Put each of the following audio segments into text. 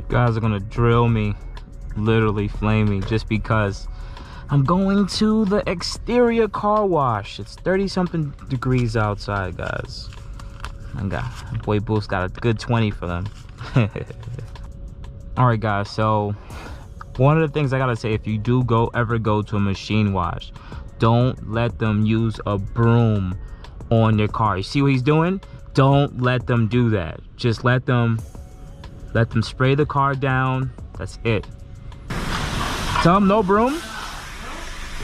guys are gonna drill me, literally flame me, just because I'm going to the exterior car wash. It's 30-something degrees outside, guys. Boy Boost got a good 20 for them. All right, guys, so one of the things I gotta say, if you do ever go to a machine wash, don't let them use a broom on your car. You see what he's doing? Don't let them do that. Just let them spray the car down. That's it. Tell them no broom.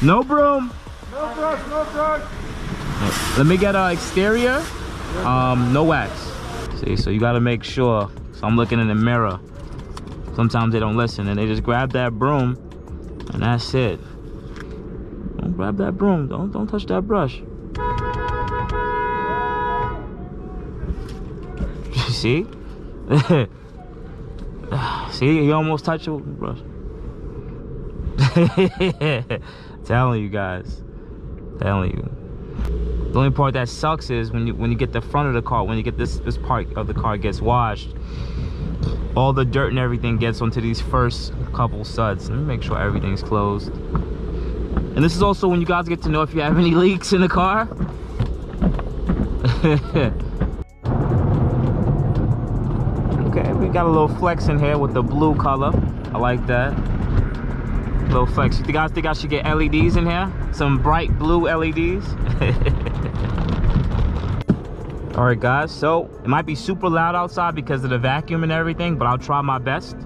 No broom. No brush, no brush. Let me get an exterior. No wax. See, so you gotta make sure. So I'm looking in the mirror. Sometimes they don't listen and they just grab that broom and that's it. Don't grab that broom. Don't touch that brush. See? See, you almost touched the brush. Telling you guys. Telling you. The only part that sucks is when you get the front of the car, when you get this part of the car gets washed, all the dirt and everything gets onto these first couple studs. Let me make sure everything's closed. And this is also when you guys get to know if you have any leaks in the car. Okay, we got a little flex in here with the blue color. I like that. Little flex. You guys think I should get LEDs in here? Some bright blue LEDs? All right, guys, so it might be super loud outside because of the vacuum and everything, but I'll try my best.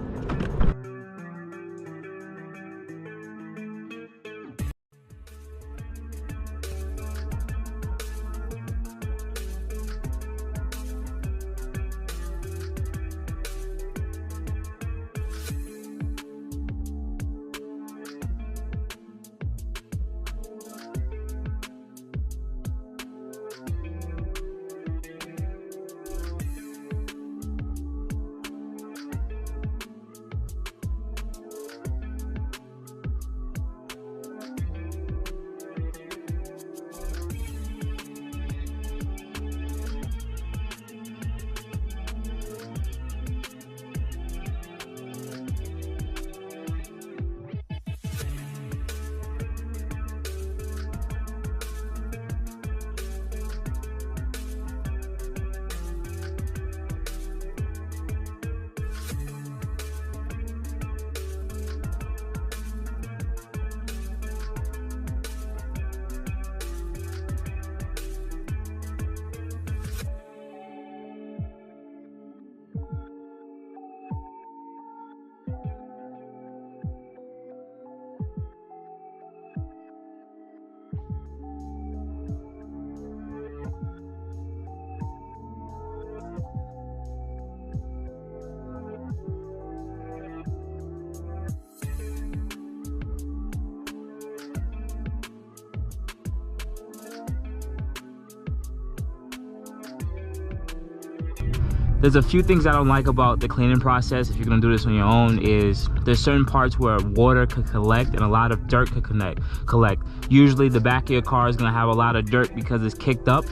There's a few things I don't like about the cleaning process. If you're gonna do this on your own, is there's certain parts where water could collect and a lot of dirt could collect. Usually the back of your car is gonna have a lot of dirt because it's kicked up,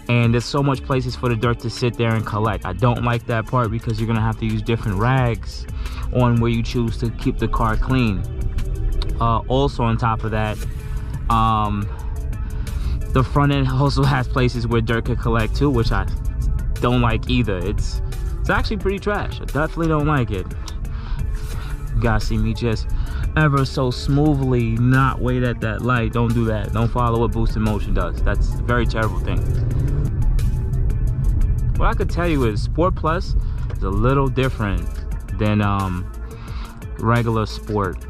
and there's so much places for the dirt to sit there and collect. I don't like that part because you're gonna have to use different rags on where you choose to keep the car clean. Also on top of that, the front end also has places where dirt could collect too, which I don't like either. It's actually pretty trash. I definitely don't like it. You guys see me just ever so smoothly not wait at that light. Don't do that. Don't follow what boosting motion does. That's a very terrible thing. What I could tell you is Sport Plus is a little different than regular Sport.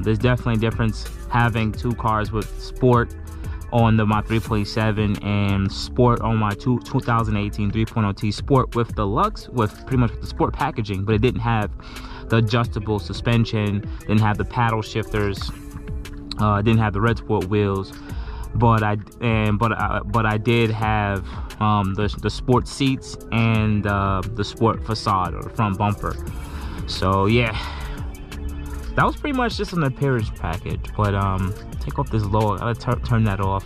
There's definitely a difference having two cars with Sport on my 3.7 and Sport on my 2018 3.0T Sport with the Luxe, with pretty much with the Sport packaging, but it didn't have the adjustable suspension, didn't have the paddle shifters, didn't have the red Sport wheels, but I did have the Sport seats and the Sport facade, or the front bumper. So yeah, that was pretty much just an appearance package. But take off this lower, I gotta turn that off.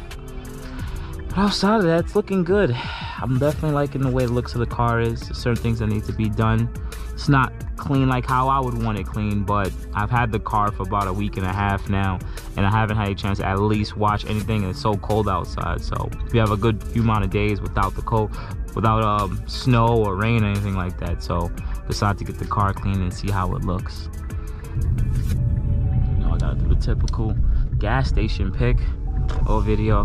But outside of that, it's looking good. I'm definitely liking the way the looks of the car is. There's certain things that need to be done. It's not clean like how I would want it clean, but I've had the car for about a week and a half now, and I haven't had a chance to at least wash anything, and it's so cold outside. So we have a good few amount of days without the cold, without snow or rain or anything like that. So decided to get the car clean and see how it looks. You know, I gotta do the typical gas station pick or video.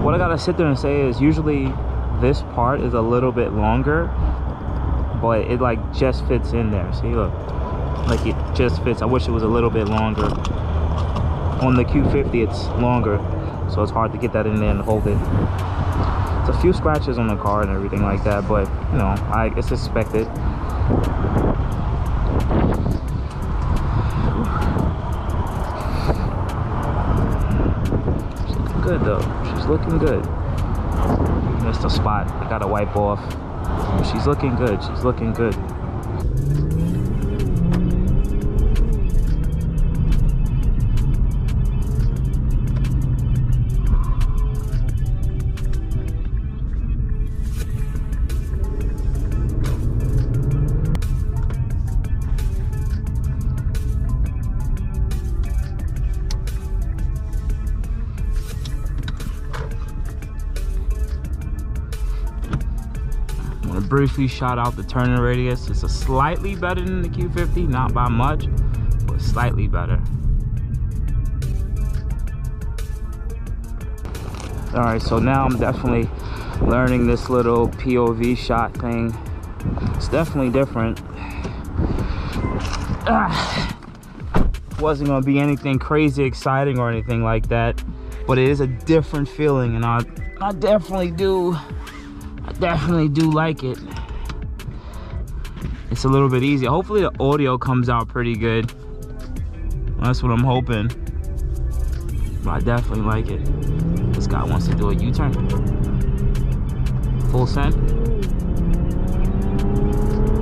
What I gotta sit there and say is usually this part is a little bit longer, but it like just fits in there. See, look, like it just fits. I wish it was a little bit longer. On the Q50 it's longer, so it's hard to get that in there and hold it. It's a few scratches on the car and everything like that, but you know, it's expected. She's looking good though. She's looking good. Missed a spot. I gotta wipe off. She's looking good. She's looking good. Briefly shout out the turning radius. It's a slightly better than the Q50, not by much, but slightly better. All right, so now I'm definitely learning this little POV shot thing. It's definitely different. Wasn't gonna be anything crazy exciting or anything like that, but it is a different feeling, and I definitely do like it. It's a little bit easier. Hopefully the audio comes out pretty good. That's what I'm hoping. But I definitely like it. This guy wants to do a U-turn. Full send.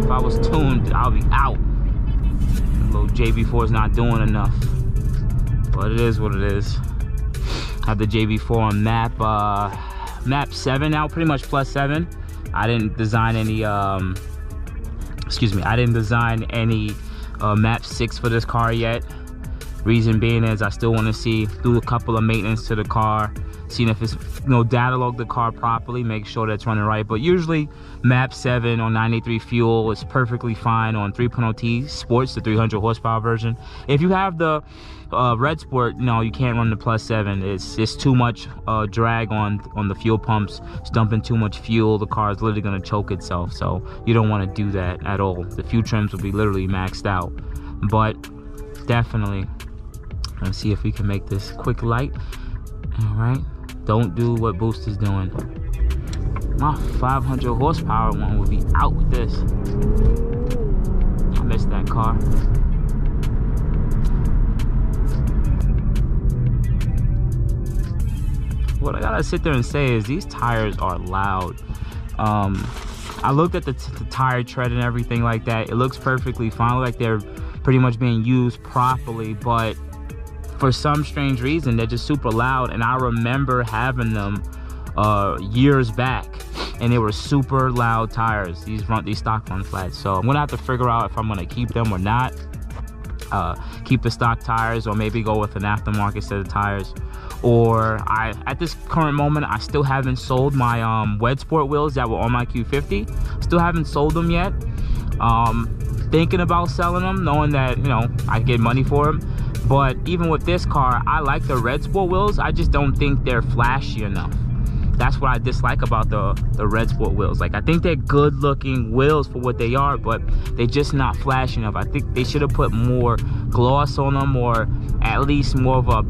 If I was tuned, I'll be out. The little JB4 is not doing enough. But it is what it is. I have the JB4 on map 7 now, pretty much plus 7. I didn't design any map 6 for this car yet. Reason being is I still want to do a couple of maintenance to the car, seeing if it's, you know, data log the car properly, make sure that's running right. But usually map 7 on 93 fuel is perfectly fine on 3.0T Sports, the 300 horsepower version. If you have the Red Sport, no, you can't run the plus 7. It's too much drag on the fuel pumps. It's dumping too much fuel. The car is literally going to choke itself, so you don't want to do that at all. The fuel trims will be literally maxed out. But definitely, let's see if we can make this quick light. All right, don't do what Boost is doing. My 500 horsepower one will be out with this. I missed that car. What I gotta sit there and say is these tires are loud. I looked at the tire tread and everything like that. It looks perfectly fine, like they're pretty much being used properly, but for some strange reason they're just super loud. And I remember having them years back, and they were super loud tires, these stock run flats. So I'm gonna have to figure out if I'm gonna keep them or not, keep the stock tires, or maybe go with an aftermarket set of tires. Or at this current moment, I still haven't sold my Wed Sport wheels that were on my Q50. Still haven't sold them yet. Thinking about selling them, knowing that, you know, I get money for them. But even with this car, I like the Red Sport wheels. I just don't think they're flashy enough. That's what I dislike about the Red Sport wheels. Like, I think they're good looking wheels for what they are, but they're just not flashy enough. I think they should have put more gloss on them, or at least more of a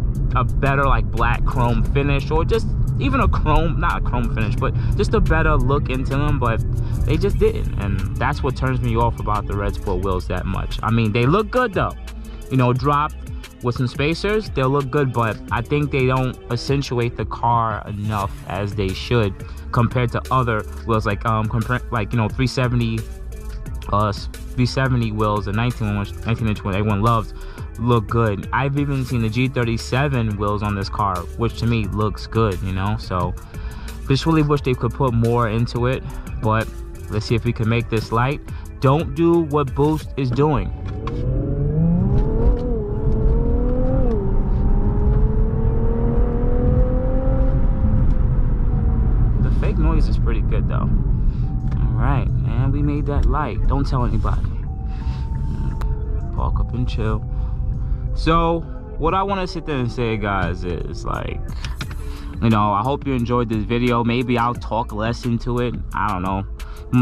better like black chrome finish, or just even a chrome, not a chrome finish, but just a better look into them. But they just didn't, and that's what turns me off about the Red Sport wheels that much. I mean, they look good though, you know, dropped with some spacers, they'll look good, but I think they don't accentuate the car enough as they should compared to other wheels, like you know, 370 XB70 wheels, the 19-inch one everyone loves, look good. I've even seen the G37 wheels on this car, which to me looks good, you know. So just really wish they could put more into it, but let's see if we can make this light. Don't do what Boost is doing. The fake noise is pretty good though. All right, and we made that light. Don't tell anybody. Park up and chill. So what I want to sit there and say, guys, is like, you know, I hope you enjoyed this video. Maybe I'll talk less into it. I don't know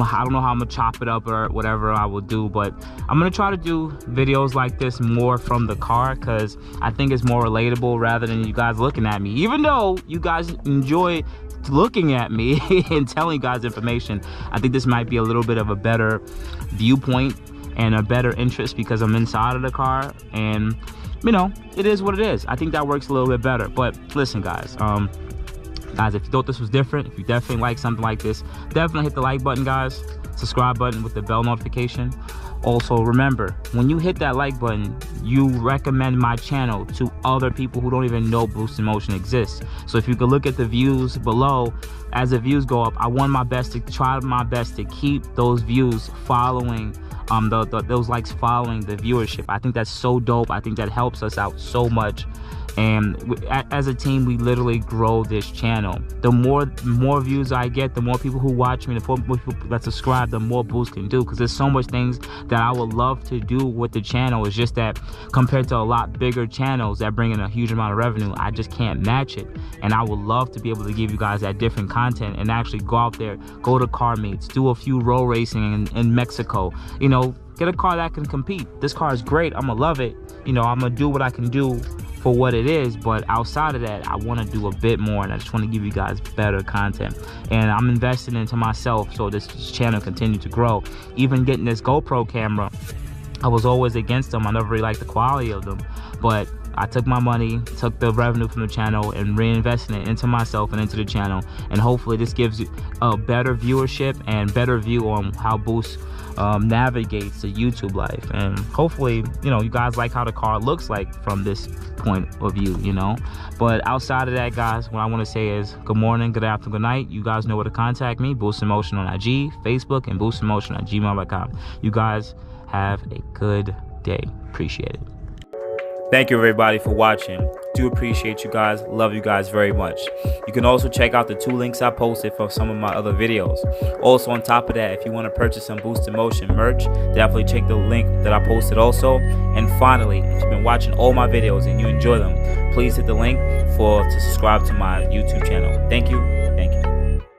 how I'm gonna chop it up or whatever I will do, but I'm gonna try to do videos like this more from the car, because I think it's more relatable rather than you guys looking at me. Even though you guys enjoy looking at me and telling you guys information, I think this might be a little bit of a better viewpoint and a better interest because I'm inside of the car, and you know, it is what it is. I think that works a little bit better. But listen, guys, if you thought this was different, if you definitely like something like this, definitely hit the like button, guys, subscribe button with the bell notification. Also remember, when you hit that like button, you recommend my channel to other people who don't even know BoostinMotion exists. So if you could look at the views below, as the views go up, I want my best to try my best to keep those views following those likes following the viewership. I think that's so dope. I think that helps us out so much, and as a team we literally grow this channel. The more views I get, the more people who watch me, the more people that subscribe, the more Boost can do, because there's so much things that I would love to do with the channel. It's just that compared to a lot bigger channels that bring in a huge amount of revenue, I just can't match it. And I would love to be able to give you guys that different content and actually go out there, go to car meets, do a few road racing in Mexico, you know, get a car that can compete. This car is great, I'm gonna love it, you know, I'm gonna do what I can do for what it is, but outside of that, I want to do a bit more, and I just want to give you guys better content. And I'm investing into myself so this channel continue to grow. Even getting this GoPro camera, I was always against them. I never really liked the quality of them, but I took my money, took the revenue from the channel, and reinvested it into myself and into the channel. And hopefully this gives you a better viewership and better view on how Boost navigates the YouTube life. And hopefully, you know, you guys like how the car looks like from this point of view, you know. But outside of that, guys, what I want to say is good morning, good afternoon, good night. You guys know where to contact me. BoostinMotion on IG, Facebook, and boostinmotion@gmail.com. You guys have a good day. Appreciate it. Thank you everybody for watching. Do appreciate you guys. Love you guys very much. You can also check out the 2 links I posted for some of my other videos. Also on top of that, if you want to purchase some BoostinMotion merch, definitely check the link that I posted also. And finally, if you've been watching all my videos and you enjoy them, please hit the link to subscribe to my YouTube channel. Thank you. Thank you.